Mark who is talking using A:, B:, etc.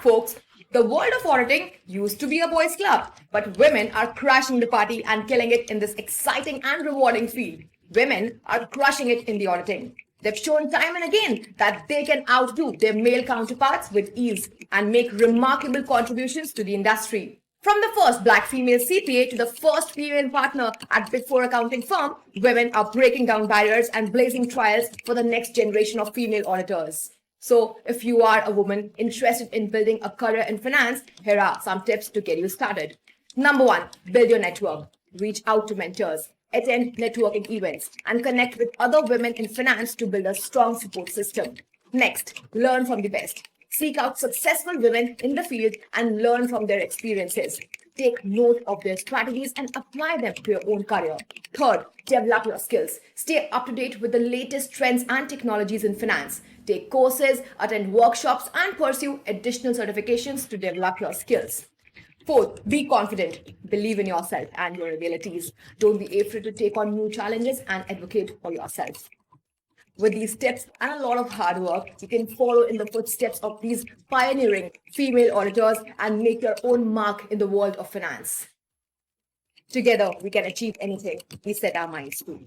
A: folks, the world of auditing used to be a boys' club, but women are crashing the party and killing it in this exciting and rewarding field. Women are crushing it in the auditing. They've shown time and again that they can outdo their male counterparts with ease and make remarkable contributions to the industry. From the first black female CPA to the first female partner at Big Four accounting firm, women are breaking down barriers and blazing trails for the next generation of female auditors. So, if you are a woman interested in building a career in finance, here are some tips to get you started. Number one, build your network. Reach out to mentors, attend networking events, and connect with other women in finance to build a strong support system. Next, learn from the best. Seek out successful women in the field and learn from their experiences. Take note of their strategies and apply them to your own career. Third, develop your skills. Stay up to date with the latest trends and technologies in finance. Take courses, attend workshops, and pursue additional certifications to develop your skills. Fourth, be confident. Believe in yourself and your abilities. Don't be afraid to take on new challenges and advocate for yourself. With these tips and a lot of hard work, you can follow in the footsteps of these pioneering female auditors and make your own mark in the world of finance. Together, we can achieve anything we set our minds to.